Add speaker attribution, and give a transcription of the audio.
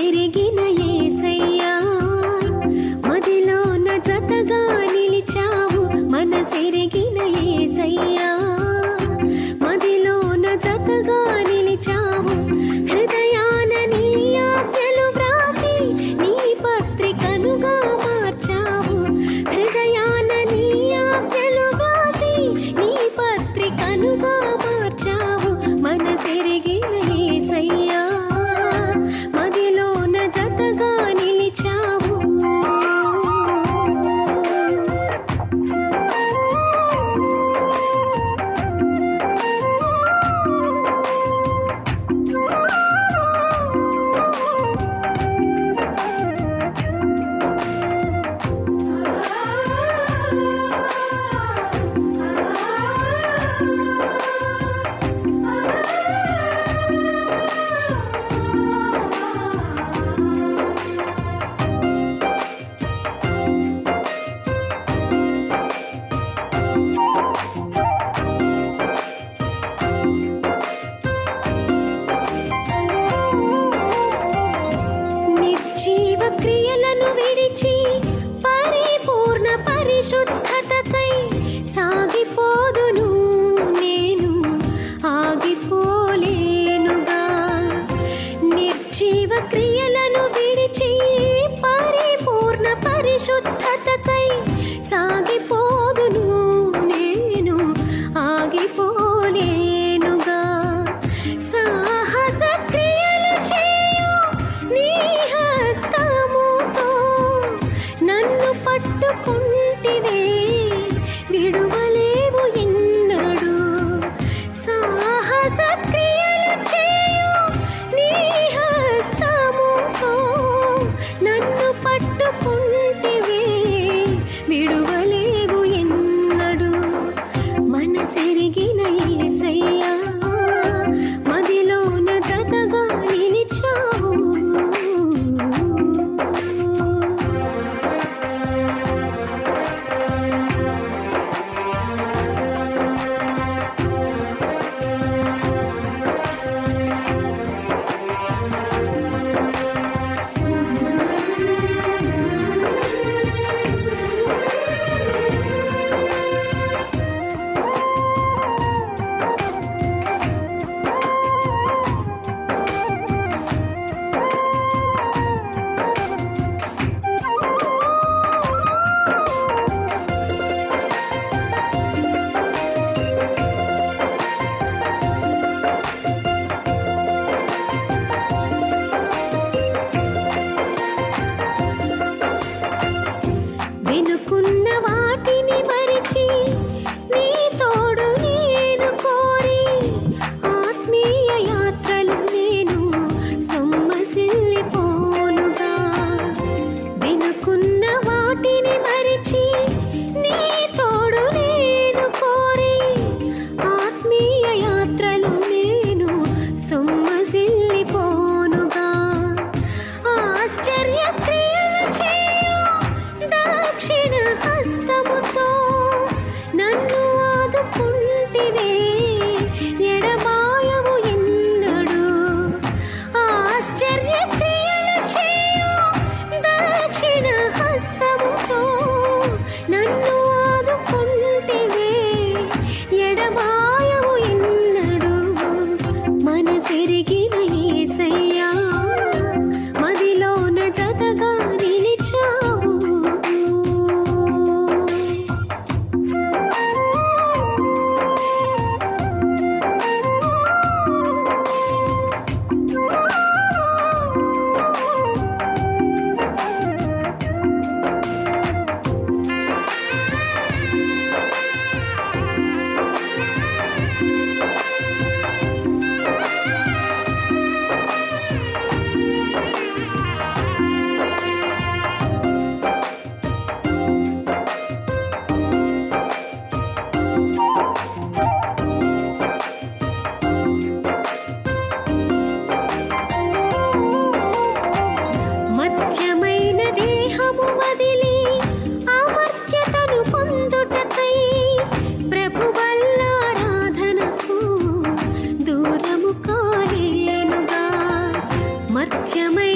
Speaker 1: మనసెరిగిన యేసయ్యా మదిలోన జతగా నిలిచావు. మనసెరిగిన యేసయ్యా మదిలోన జతగా నిలిచావు. హృదయాన నీ ఆజ్ఞలు వ్రాసి నీ పత్రికనుగా మార్చావు. హృదయాన నీ ఆజ్ఞలు వ్రాసి నీ పత్రికనుగా మార్చావు. మనసెరిగిన యేసయ్యా మదిలోన జతగా నిలిచావు. నిర్జీవ క్రియలను విడిచి పరిపూర్ణ పరిశుద్ధతకై సాగిపోదును నేను, ఆగిపోలేనుగా. నిర్జీవ క్రియలను విడిచి పరిపూర్ణ పరిశుద్ధతకై సాగిపోదును నేను, ఆగిపోలేనుగా. సాహస క్రియలు చేయు నీ హస్తముతో నన్ను పట్టుకుంటివే, విడువలేవు ఎన్నడు. సాహస క్రియలు చేయు నీ హస్తముతో నన్ను పట్టుకుంటివే, విడువలేవు ఎన్నడు. మనసెరిగిన యేసయ్యా మదిలోన జతగా నిలిచావు. వెనుకున్న వాటిని మరిచి నీ తోడు నేను కోరి ఆత్మీయ యాత్రలు నేను సొమ్మసిల్లిపోనుగా. వెనుకున్న వాటిని మరిచి నీ తోడు నేను కోరి ఆత్మీయ యాత్రలు నేను సొమ్మసిల్లిపోనుగా. ఆశ్చర్య క్రియలు చేయు దక్షిణ హస్తముతో నన్ను ఆదుకుంటివే, ఎడబాయవు ఎన్నడు. ఆశ్చర్య క్రియలు చేయు దక్షిణ హస్తముతో నన్ను ఆదుకుంటివే, ఎడబాయవు ఎన్నడు. మనసెరిగిన యేసయ్యా మదిలోన జతగా నిలిచావు. మర్త్యమై